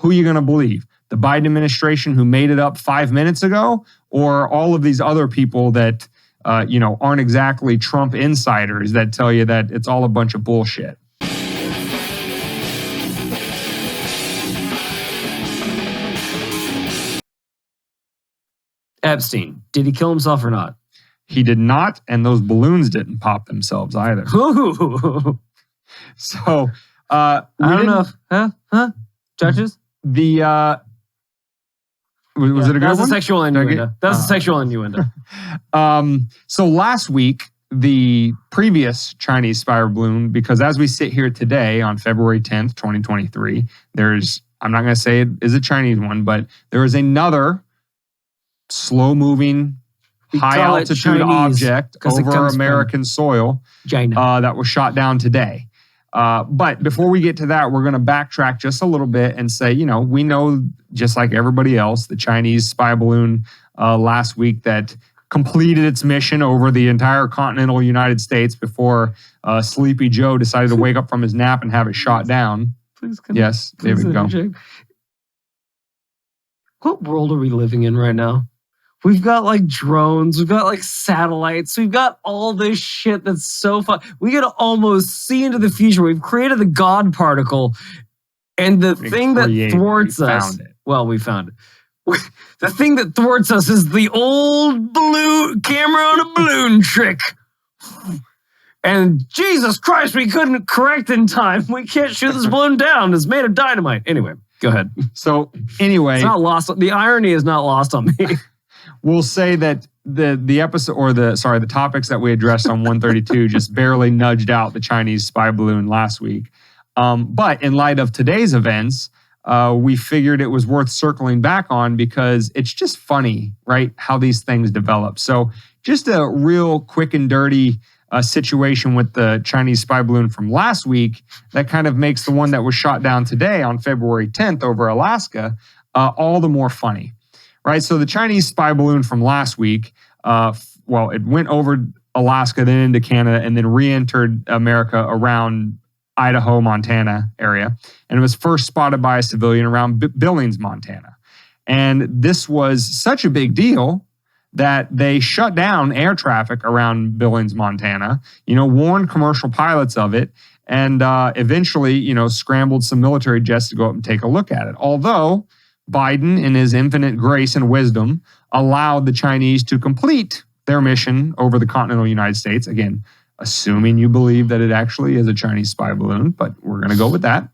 who are you going to believe? The Biden administration who made it up 5 minutes ago, or all of these other people that aren't exactly Trump insiders that tell you that it's all a bunch of bullshit? Epstein, did he kill himself or not? He did not, and those balloons didn't pop themselves either. Ooh. So I don't know if, judges? Was it a good one? That's a sexual innuendo. That's a sexual innuendo. So last week, the previous Chinese spy balloon, because as we sit here today on February 10th, 2023, I'm not going to say it is a Chinese one, but there is another slow-moving, high-altitude object over American soil that was shot down today. But before we get to that, we're going to backtrack just a little bit and say, we know, just like everybody else, the Chinese spy balloon last week that completed its mission over the entire continental United States before Sleepy Joe decided to wake up from his nap and have it shot down. Yes, there we go. What world are we living in right now? We've got like drones, we've got like satellites, we've got all this shit that's so fun. We can almost see into the future. We've created the God particle, and the thing that thwarts us. Well, we found it. The thing that thwarts us is the old balloon camera on a balloon trick. And Jesus Christ, we couldn't correct in time. We can't shoot this balloon down. It's made of dynamite. Anyway, go ahead. So anyway, it's not lost. The irony is not lost on me. We'll say that the episode, or the topics that we addressed on 132 just barely nudged out the Chinese spy balloon last week. But in light of today's events, we figured it was worth circling back on because it's just funny, right, how these things develop. So just a real quick and dirty situation with the Chinese spy balloon from last week that kind of makes the one that was shot down today on February 10th over Alaska all the more funny. Right, so the Chinese spy balloon from last week, it went over Alaska, then into Canada, and then re-entered America around Idaho, Montana area. And it was first spotted by a civilian around Billings, Montana. And this was such a big deal that they shut down air traffic around Billings, Montana, warned commercial pilots of it, and eventually, scrambled some military jets to go up and take a look at it. Although Biden, in his infinite grace and wisdom, allowed the Chinese to complete their mission over the continental United States. Again, assuming you believe that it actually is a Chinese spy balloon, but we're going to go with that.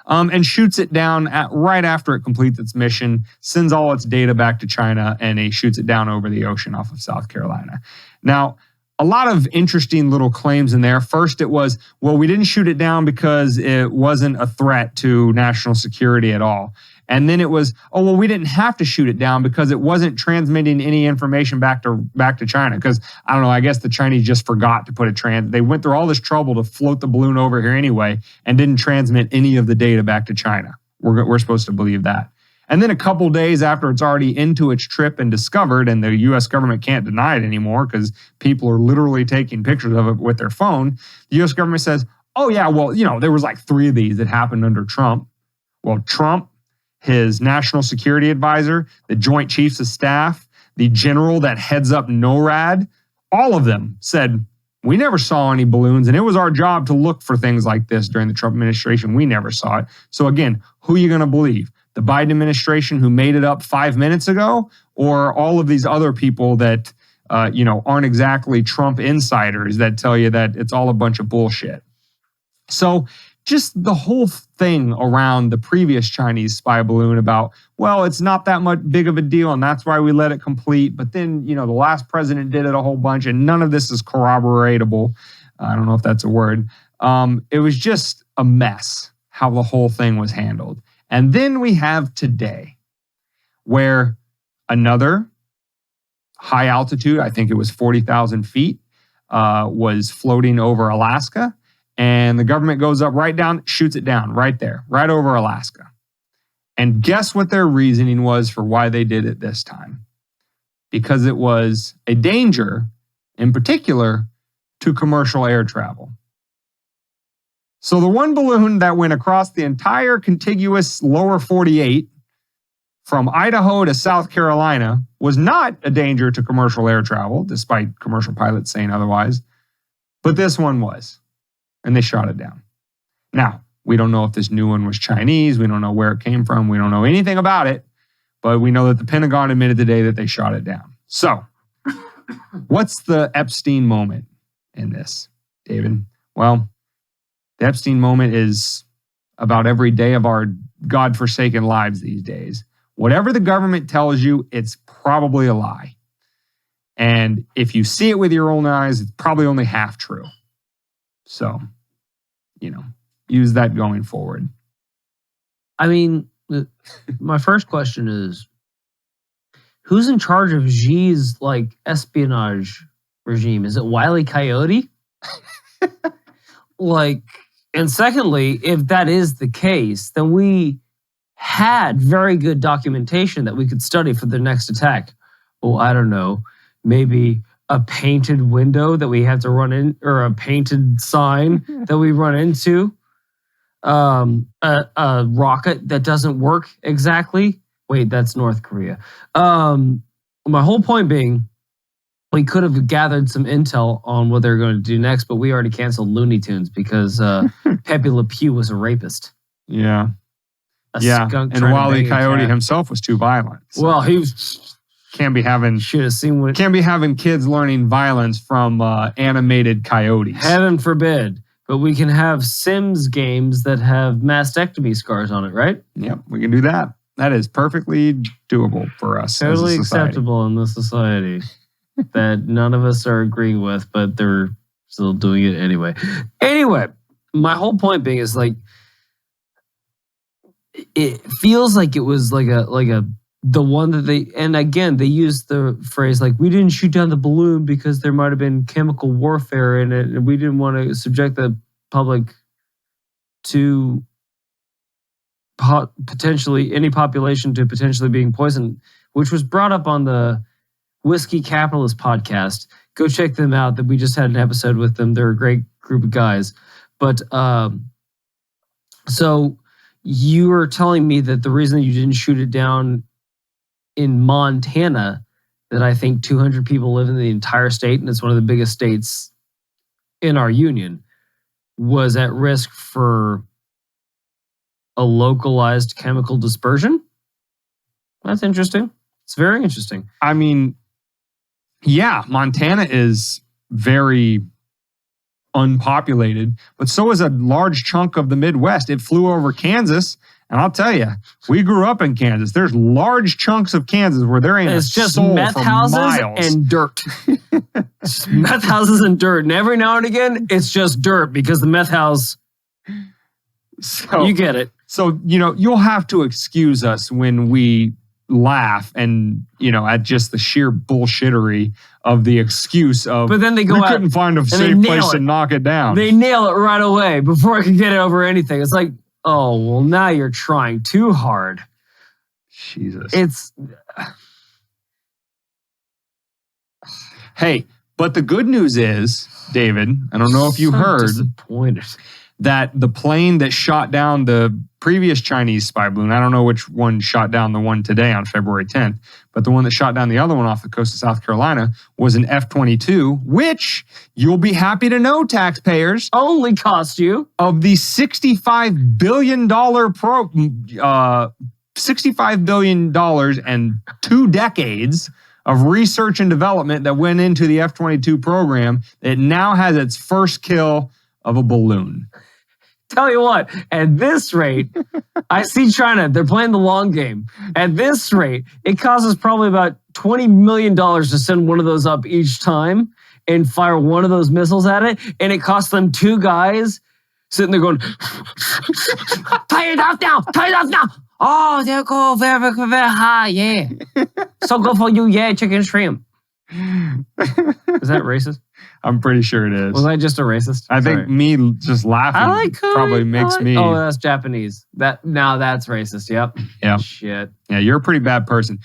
And shoots it down right after it completes its mission, sends all its data back to China, and he shoots it down over the ocean off of South Carolina. Now, a lot of interesting little claims in there. First, it was, we didn't shoot it down because it wasn't a threat to national security at all. And then it was, we didn't have to shoot it down because it wasn't transmitting any information back to China. Because, I don't know, I guess the Chinese just forgot to put they went through all this trouble to float the balloon over here anyway and didn't transmit any of the data back to China. We're supposed to believe that. And then a couple days after it's already into its trip and discovered, and the U.S. government can't deny it anymore because people are literally taking pictures of it with their phone, the U.S. government says, there was like 3 of these that happened under Trump. Well, Trump, his national security advisor, the Joint Chiefs of Staff, the general that heads up NORAD, all of them said, we never saw any balloons, and it was our job to look for things like this during the Trump administration. We never saw it. So again, who are you going to believe? The Biden administration who made it up 5 minutes ago, or all of these other people that aren't exactly Trump insiders that tell you that it's all a bunch of bullshit? So just the whole thing around the previous Chinese spy balloon about, it's not that much big of a deal, and that's why we let it complete. But then, the last president did it a whole bunch, and none of this is corroboratable. I don't know if that's a word. It was just a mess how the whole thing was handled. And then we have today, where another high altitude, I think it was 40,000 feet, was floating over Alaska. And the government goes up right down, shoots it down right there, right over Alaska. And guess what their reasoning was for why they did it this time? Because it was a danger, in particular, to commercial air travel. So the one balloon that went across the entire contiguous lower 48 from Idaho to South Carolina was not a danger to commercial air travel, despite commercial pilots saying otherwise. But this one was, and they shot it down. Now, we don't know if this new one was Chinese. We don't know where it came from. We don't know anything about it. But we know that the Pentagon admitted today that they shot it down. So, what's the Epstein moment in this, David? Well, the Epstein moment is about every day of our godforsaken lives these days. Whatever the government tells you, it's probably a lie. And if you see it with your own eyes, it's probably only half true. So, use that going forward. I mean, my first question is, who's in charge of Xi's espionage regime? Is it Wile E. Coyote? And secondly, if that is the case, then we had very good documentation that we could study for the next attack. Oh, I don't know, maybe a painted window that we have to run in, or a painted sign that we run into. A rocket that doesn't work exactly. Wait, that's North Korea. My whole point being, we could have gathered some intel on what they're going to do next, but we already canceled Looney Tunes because Pepe Le Pew was a rapist. Yeah. And Wile E. Coyote himself was too violent. So well, he was, can't be having kids learning violence from animated coyotes. Heaven forbid. But we can have Sims games that have mastectomy scars on it, right? Yep, we can do that. That is perfectly doable for us. Totally acceptable in this society that none of us are agreeing with, but they're still doing it anyway. Anyway, my whole point being is it feels like it was the one that they, and again, they used the phrase we didn't shoot down the balloon because there might have been chemical warfare in it, and we didn't want to subject the public to potentially any population to potentially being poisoned, which was brought up on the Whiskey Capitalist podcast. Go check them out. That we just had an episode with them. They're a great group of guys. But so you were telling me that the reason that you didn't shoot it down in Montana, that I think 200 people live in the entire state, and it's one of the biggest states in our union, was at risk for a localized chemical dispersion? That's interesting. It's very interesting. I mean, yeah, Montana is very unpopulated, but so is a large chunk of the Midwest. It flew over Kansas, and I'll tell you, we grew up in Kansas. There's large chunks of Kansas where there ain't it's a just soul meth for houses miles. and dirt. Just meth houses and dirt, and every now and again, it's just dirt because the meth house. So you get it. So you'll have to excuse us when we laugh and at just the sheer bullshittery of the excuse of, but then they go we out couldn't find a safe place to knock it down. They nail it right away before I can get it over anything. It's like, oh, well, now you're trying too hard. Jesus. Hey, but the good news is, David, I don't know if you heard disappointed that the plane that shot down the previous Chinese spy balloon, I don't know which one shot down the one today on February 10th, but the one that shot down the other one off the coast of South Carolina was an F-22, which you'll be happy to know, taxpayers, only cost you of the $65 billion $65 billion and 2 decades of research and development that went into the F-22 program. It now has its first kill of a balloon. Tell you what, at this rate, I see China, they're playing the long game. At this rate, it costs us probably about $20 million to send one of those up each time and fire one of those missiles at it. And it costs them 2 guys sitting there going, tie it off now, tie it off now. Oh, they go very, very, very high, yeah. So good for you, yeah, chicken shrimp. Is that racist? I'm pretty sure it is. Was I just a racist? I think me just laughing probably makes me. Oh, that's Japanese. Now that's racist. Yep. Yeah. Shit. Yeah, you're a pretty bad person.